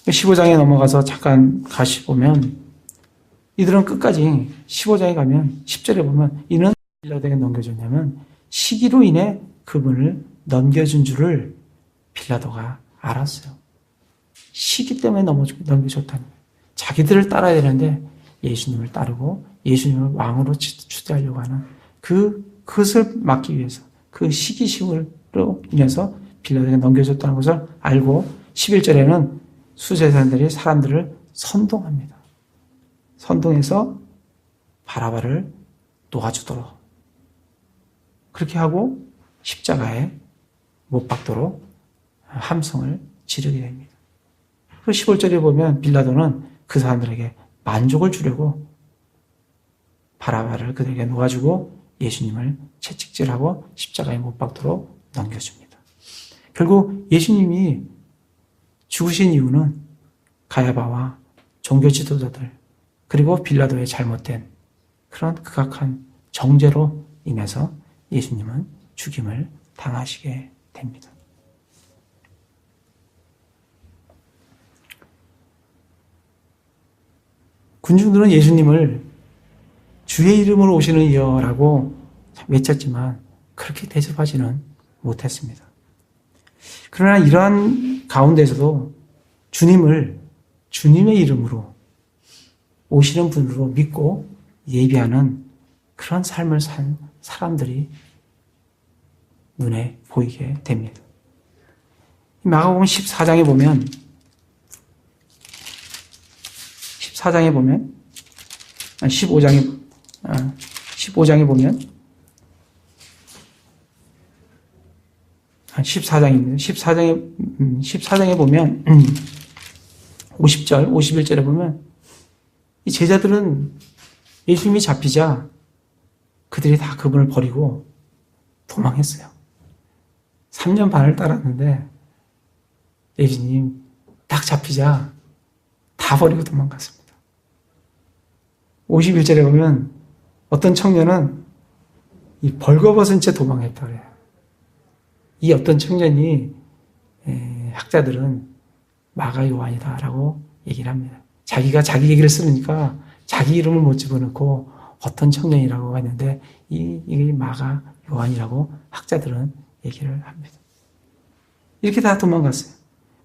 15장에 넘어가서 잠깐 다시 보면 이들은 끝까지 15장에 가면 10절에 보면 이는 빌라도에게 넘겨줬냐면 시기로 인해 그분을 넘겨준 줄을 빌라도가 알았어요. 시기 때문에 넘겨줬다는 거예요. 자기들을 따라야 되는데 예수님을 따르고 예수님을 왕으로 추대하려고 하는 그것을 막기 위해서 그 시기심으로 인해서 빌라도에게 넘겨줬다는 것을 알고 11절에는 수세사들이 사람들을 선동합니다. 선동해서 바라바를 놓아주도록 그렇게 하고 십자가에 못 박도록 함성을 지르게 됩니다. 그 15절에 보면 빌라도는 그 사람들에게 만족을 주려고 바라바를 그들에게 놓아주고 예수님을 채찍질하고 십자가에 못 박도록 넘겨줍니다. 결국 예수님이 죽으신 이유는 가야바와 종교 지도자들 그리고 빌라도의 잘못된 그런 극악한 정죄로 인해서 예수님은 죽임을 당하시게 됩니다. 군중들은 예수님을 주의 이름으로 오시는 이여라고 외쳤지만 그렇게 대접하지는 못했습니다. 그러나 이러한 가운데서도 주님을 주님의 이름으로 오시는 분으로 믿고 예비하는 그런 삶을 산 사람들이 눈에 보이게 됩니다. 마가복음 14장에 보면 15장에 보면 14장입니다. 14장에 보면 50절, 51절에 보면 이 제자들은 예수님이 잡히자 그들이 다 그분을 버리고 도망했어요. 3년 반을 따랐는데 예수님 딱 잡히자 다 버리고 도망갔습니다. 51절에 보면 어떤 청년은 이 벌거벗은 채 도망했다 그래요. 이 어떤 청년이 학자들은 마가 요한이다라고 얘기를 합니다. 자기가 자기 얘기를 쓰니까 자기 이름을 못 집어넣고 어떤 청년이라고 했는데 이게 마가 요한이라고 학자들은 얘기를 합니다. 이렇게 다 도망갔어요.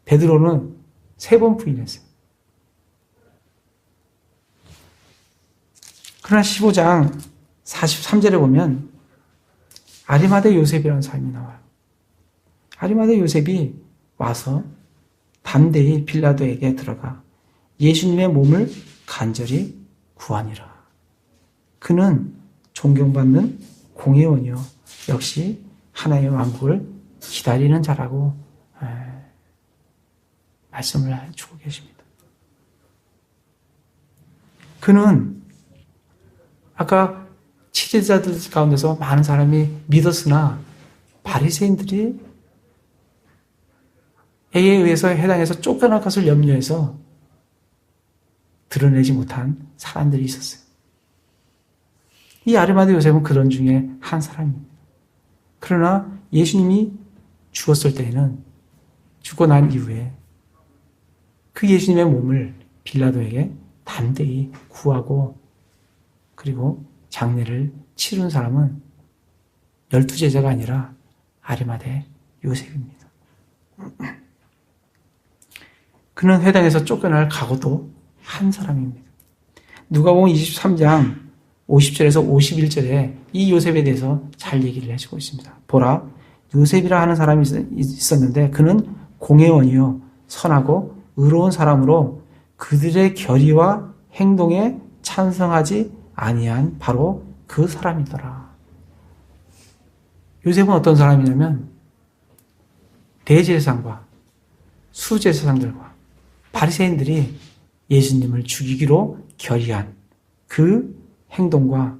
베드로는 3번 부인했어요. 그러나 15장 43절에 보면 아리마대 요셉이라는 사람이 나와요. 아리마대 요셉이 와서 담대히 빌라도에게 들어가 예수님의 몸을 간절히 구하니라. 그는 존경받는 공회원이요 역시 하나님의 왕국을 기다리는 자라고 말씀을 해주고 계십니다. 그는 아까 치제자들 가운데서 많은 사람이 믿었으나 바리새인들이 에 의해서 해당해서 쫓겨날 것을 염려해서 드러내지 못한 사람들이 있었어요. 이 아리마대 요셉은 그런 중에 한 사람입니다. 그러나 예수님이 죽었을 때에는 죽고 난 이후에 그 예수님의 몸을 빌라도에게 담대히 구하고 그리고 장례를 치른 사람은 12제자가 아니라 아리마대 요셉입니다. 그는 회당에서 쫓겨날 각오도 한 사람입니다. 누가복음 23장 50절에서 51절에 이 요셉에 대해서 잘 얘기를 해주고 있습니다. 보라, 요셉이라 하는 사람이 있었는데 그는 공회원이요 선하고 의로운 사람으로 그들의 결의와 행동에 찬성하지 아니한 바로 그 사람이더라. 요셉은 어떤 사람이냐면 대제사장과 수제사장들과 바리새인들이 예수님을 죽이기로 결의한 그 행동과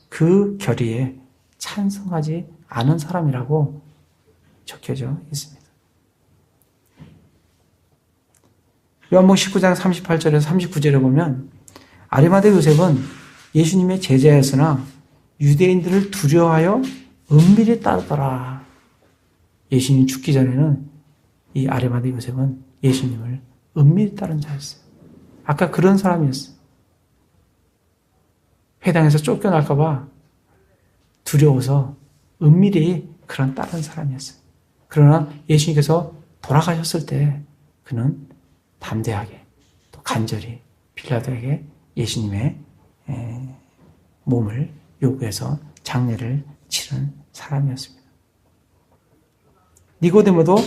그 결의에 찬성하지 않은 사람이라고 적혀져 있습니다. 요한복음 19장 38절에서 39절에 보면 아리마대 요셉은 예수님의 제자였으나 유대인들을 두려워하여 은밀히 따르더라. 예수님 죽기 전에는 이 아리마대 요셉은 예수님을 은밀히 따른 자였어요. 아까 그런 사람이었어요. 회당에서 쫓겨날까 봐 두려워서 은밀히 그런 따른 사람이었어요. 그러나 예수님께서 돌아가셨을 때 그는 담대하게 또 간절히 빌라도에게 예수님의 몸을 요구해서 장례를 치른 사람이었습니다. 니고데모도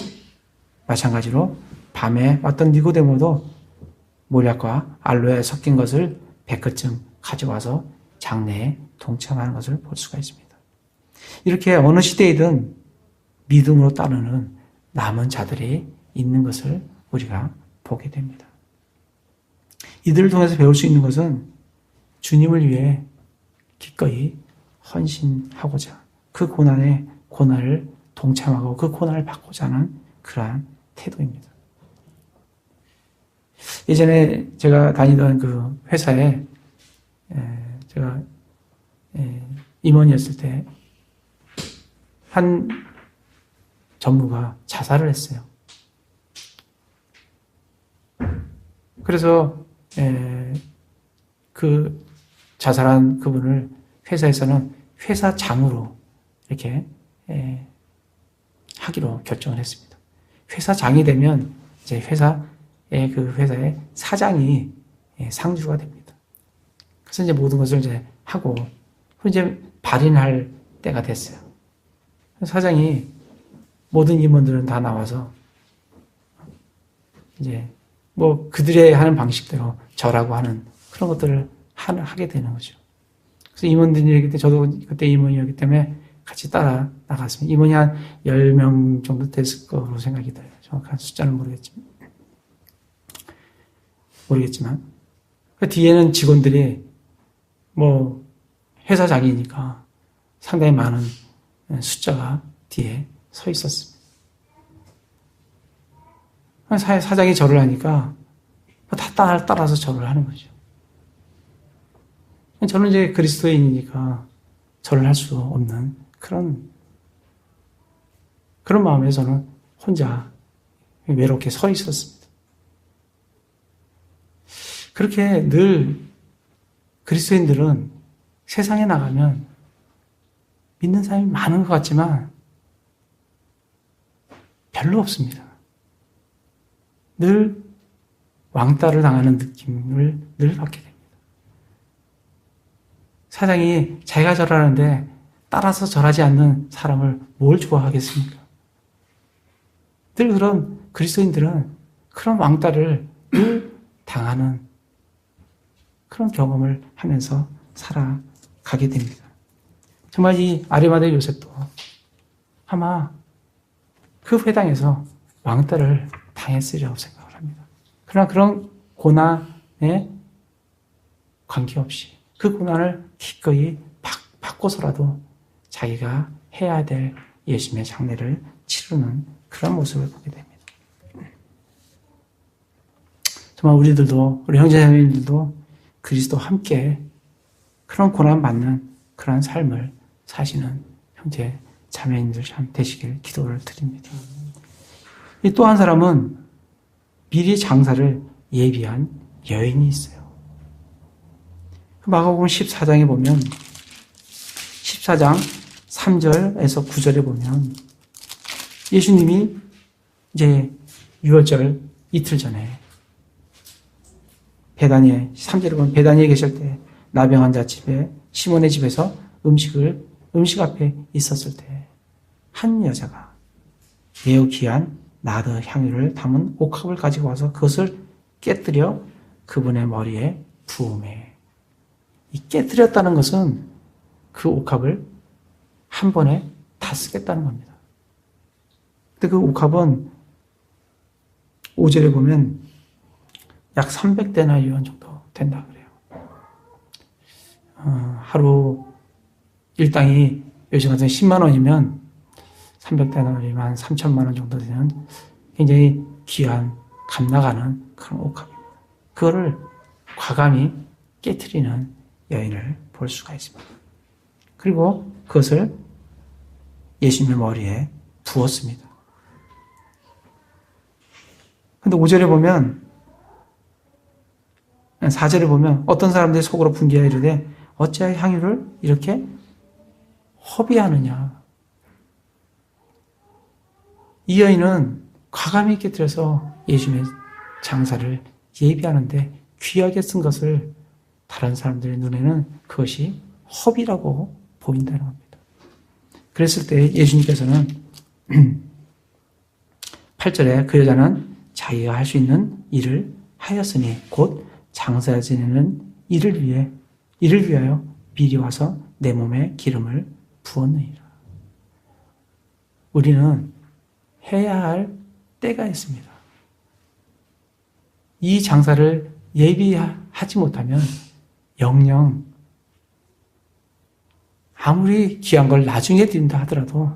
마찬가지로 밤에 왔던 니고데모도 몰약과 알로에 섞인 것을 100그쯤 가져와서 장례에 동참하는 것을 볼 수가 있습니다. 이렇게 어느 시대이든 믿음으로 따르는 남은 자들이 있는 것을 우리가 보게 됩니다. 이들을 통해서 배울 수 있는 것은 주님을 위해 기꺼이 헌신하고자 그 고난을 동참하고 그 고난을 받고자 하는 그러한 태도입니다. 예전에 제가 다니던 그 회사에 제가 임원이었을 때 한 전무가 자살을 했어요. 그래서 그 자살한 그분을 회사에서는 회사장으로 이렇게 하기로 결정을 했습니다. 회사장이 되면 이제 회사의 사장이 상주가 됩니다. 그래서 이제 모든 것을 이제 하고 이제 발인할 때가 됐어요. 사장이 모든 임원들은 다 나와서 이제 뭐 그들의 하는 방식대로 절하고 하는 그런 것들을 하게 되는 거죠. 그래서 임원들이 얘기 때 저도 그때 임원이었기 때문에 같이 따라 나갔습니다. 임원이 한 10명 정도 됐을 거로 생각이 들어요. 정확한 숫자는 모르겠지만. 그 뒤에는 직원들이 뭐 회사장이니까 상당히 많은 숫자가 뒤에 서 있었습니다. 사장이 절을 하니까 다 따라서 절을 하는 거죠. 저는 이제 그리스도인이니까 절을 할 수 없는 그런 마음에 저는 혼자 외롭게 서 있었습니다. 그렇게 늘 그리스도인들은 세상에 나가면 믿는 사람이 많은 것 같지만 별로 없습니다. 늘 왕따를 당하는 느낌을 늘 받게 됩니다. 사장이 자기가 절하는데 따라서 절하지 않는 사람을 뭘 좋아하겠습니까? 늘 그런 그리스도인들은 그런 왕따를 늘 당하는 그런 경험을 하면서 살아가게 됩니다. 정말 이 아리마대 요셉도 아마 그 회당에서 왕따를 당했으리라고 생각을 합니다. 그러나 그런 고난에 관계없이 그 고난을 기꺼이 받고서라도 자기가 해야 될 예수님의 장례를 치르는 그런 모습을 보게 됩니다. 정말 우리들도, 우리 형제자매들도 그리스도와 함께 그런 고난받는 그런 삶을 사시는 형제 자매님들 참 되시길 기도를 드립니다. 또 한 사람은 미리 장사를 예비한 여인이 있어요. 마가복음 14장에 보면 14장 3절에서 9절에 보면 예수님이 이제 유월절 이틀 전에 베다니에 3절에 보면 베다니에 계실 때 나병 환자 집에 시몬의 집에서 음식 앞에 있었을 때 한 여자가 매우 귀한 나드 향유를 담은 옥합을 가지고 와서 그것을 깨뜨려 그분의 머리에 부음해. 이 깨뜨렸다는 것은 그 옥합을 한 번에 다 쓰겠다는 겁니다. 근데 그 옥합은 5절에 보면 약 300데나리온 정도 된다 그래요. 하루 일당이 요즘 같은 10만 원이면 300데나리온 3천만 원 정도 되는 굉장히 귀한 값 나가는 그런 옥합입니다. 그거를 과감히 깨트리는 여인을 볼 수가 있습니다. 그리고 그것을 예수님의 머리에 부었습니다. 근데 5절에 보면 4절에 보면 어떤 사람들이 속으로 분개하여 이르되 어찌하여 향유를 이렇게 허비하느냐. 이 여인은 과감히 깨뜨려서 예수님의 장사를 예비하는데 귀하게 쓴 것을 다른 사람들의 눈에는 그것이 허비라고 보인다는 겁니다. 그랬을 때 예수님께서는 8절에 그 여자는 자기가 할 수 있는 일을 하였으니 곧 장사 지내는 일을 위하여 미리 와서 내 몸에 기름을 부었느니라. 우리는 해야 할 때가 있습니다. 이 장사를 예비하지 못하면 영영 아무리 귀한 걸 나중에 드린다 하더라도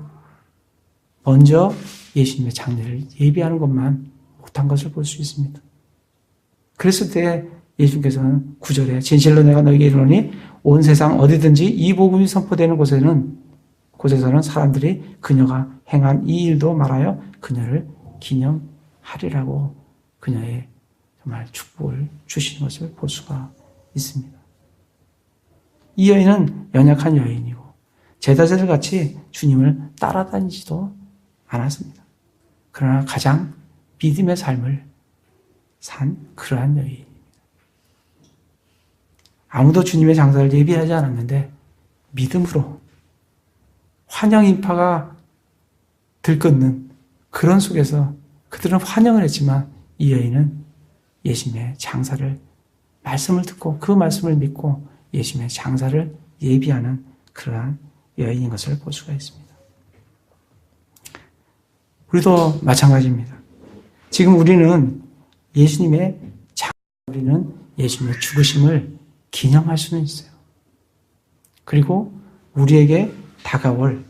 먼저 예수님의 장례를 예비하는 것만 못한 것을 볼 수 있습니다. 그랬을 때 예수님께서는 9절에 진실로 내가 너에게 이르노니 온 세상 어디든지 이 복음이 선포되는 곳에서는 사람들이 그녀가 행한 이 일도 말하여 그녀를 기념하리라고 그녀의 정말 축복을 주시는 것을 볼 수가 있습니다. 이 여인은 연약한 여인이고 제자들 같이 주님을 따라다니지도 않았습니다. 그러나 가장 믿음의 삶을 산 그러한 여인입니다. 아무도 주님의 장사를 예비하지 않았는데 믿음으로 환영 인파가 들끓는 그런 속에서 그들은 환영을 했지만 이 여인은 예수님의 장사를 말씀을 듣고 그 말씀을 믿고 예수님의 장사를 예비하는 그러한 여인인 것을 볼 수가 있습니다. 우리도 마찬가지입니다. 지금 우리는 예수님의 우리는 예수님의 죽으심을 기념할 수는 있어요. 그리고 우리에게 다가올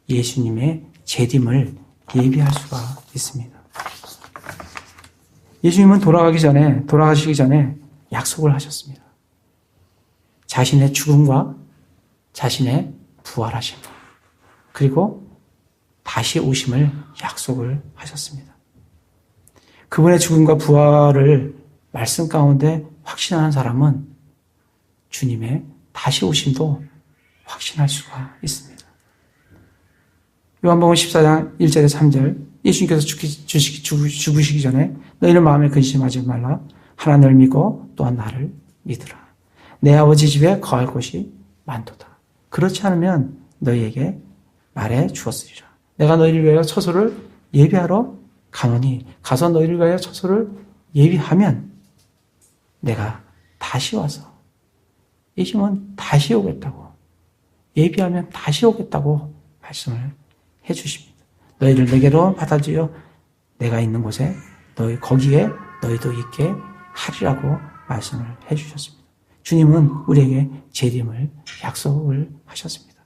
예수님의 재림을 예비할 수가 있습니다. 예수님은 돌아가시기 전에 약속을 하셨습니다. 자신의 죽음과 자신의 부활하심, 그리고 다시 오심을 약속을 하셨습니다. 그분의 죽음과 부활을 말씀 가운데 확신하는 사람은 주님의 다시 오심도 확신할 수가 있습니다. 요한복음 14장 1절에 3절 예수님께서 죽으시기 전에 너희는 마음에 근심하지 말라. 하나님을 믿고 또한 나를 믿으라. 내 아버지 집에 거할 곳이 많도다. 그렇지 않으면 너희에게 말해 주었으리라. 내가 너희를 위하여 처소를 예비하러 가노니 가서 너희를 위하여 처소를 예비하면 내가 다시 와서 예수님은 다시 오겠다고 예비하면 다시 오겠다고 말씀을 해 주십니다. 너희를 내게로 받아주어 내가 있는 곳에 거기에 너희도 있게 하리라고 말씀을 해 주셨습니다. 주님은 우리에게 재림을 약속을 하셨습니다.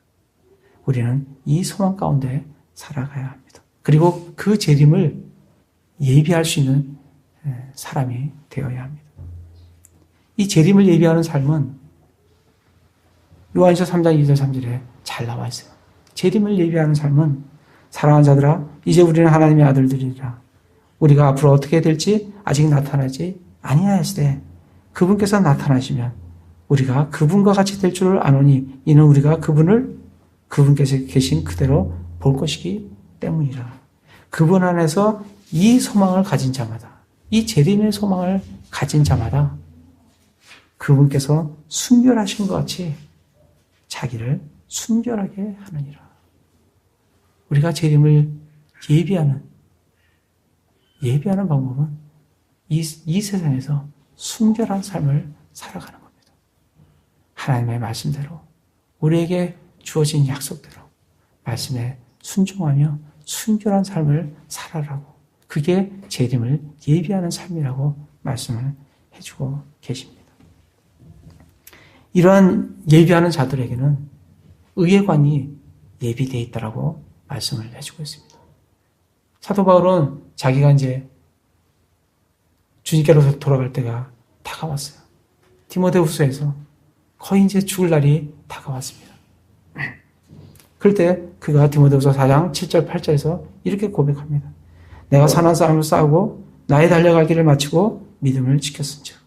우리는 이 소망 가운데 살아가야 합니다. 그리고 그 재림을 예비할 수 있는 사람이 되어야 합니다. 이 재림을 예비하는 삶은 요한일서 3장 2절 3절에 잘 나와 있어요. 재림을 예비하는 삶은 사랑하는 자들아 이제 우리는 하나님의 아들들이라. 우리가 앞으로 어떻게 될지 아직 나타나지 아니하였으되 그분께서 나타나시면 우리가 그분과 같이 될 줄을 아노니 이는 우리가 그분께서 계신 그대로 볼 것이기 때문이라. 그분 안에서 이 소망을 가진 자마다 이 재림의 소망을 가진 자마다 그분께서 순별하신 것 같이 자기를 순별하게 하느니라. 우리가 재림을 예비하는 방법은 이 세상에서 순별한 삶을 살아가는 겁니다. 하나님의 말씀대로 우리에게 주어진 약속대로 말씀에 순종하며 순결한 삶을 살아라고. 그게 재림을 예비하는 삶이라고 말씀을 해주고 계십니다. 이러한 예비하는 자들에게는 의회관이 예비되어 있다라고 말씀을 해주고 있습니다. 사도 바울은 자기가 이제 주님께로 돌아갈 때가 다가왔어요. 디모데후서에서 거의 이제 죽을 날이 다가왔습니다. 그럴 때 그가 디모데후서 4장 7절 8절에서 이렇게 고백합니다. 내가 선한 싸움을 싸우고 나의 달려갈 길을 마치고 믿음을 지켰은즉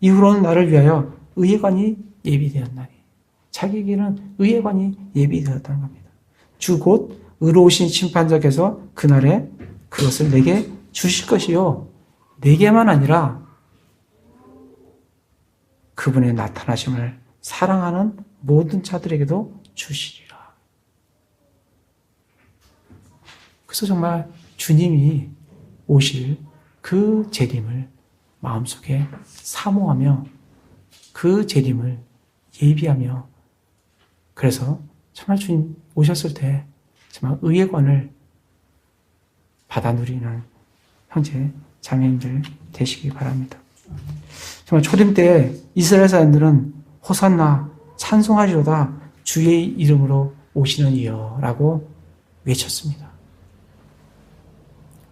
이후로는 나를 위하여 의회관이 예비되었나니. 자기에게는 의회관이 예비되었다는 겁니다. 주 곧 의로우신 심판자께서 그날에 그것을 내게 주실 것이요 내게만 아니라 그분의 나타나심을 사랑하는 모든 자들에게도 주시리라. 그래서 정말 주님이 오실 그 재림을 마음속에 사모하며 그 재림을 예비하며 그래서 정말 주님 오셨을 때 정말 의회관을 받아 누리는 형제 자매님들 되시기 바랍니다. 정말 초림 때 이스라엘 사람들은 호산나 찬송하리로다 주의 이름으로 오시는 이여 라고 외쳤습니다.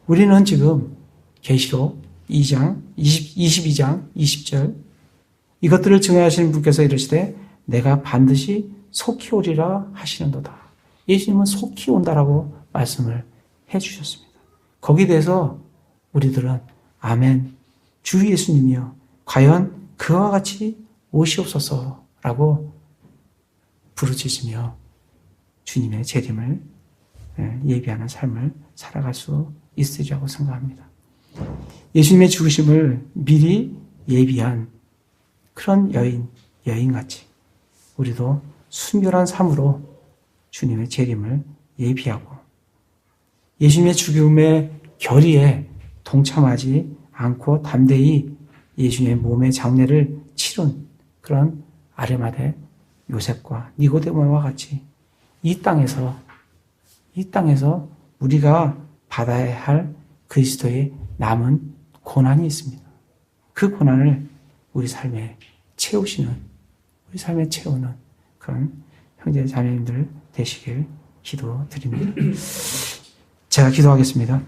우리는 지금 계시록 2장 22장 20절 이것들을 증언하시는 분께서 이르시되 내가 반드시 속히 오리라 하시는도다. 예수님은 속히 온다라고 말씀을 해주셨습니다. 거기에 대해서 우리들은 아멘 주 예수님이여 과연 그와 같이 오시옵소서라고 부르짖으며 주님의 재림을 예비하는 삶을 살아갈 수 있으리라고 생각합니다. 예수님의 죽으심을 미리 예비한 그런 여인같이 우리도 순결한 삶으로 주님의 재림을 예비하고 예수님의 죽음의 결의에 동참하지 않고 담대히 예수님의 몸의 장례를 치른 그런 아르마대 요셉과 니고데모와 같이 이 땅에서 우리가 받아야 할 그리스도의 남은 고난이 있습니다. 그 고난을 우리 삶에 채우는 그런 형제 자매님들 되시길 기도드립니다. 제가 기도하겠습니다.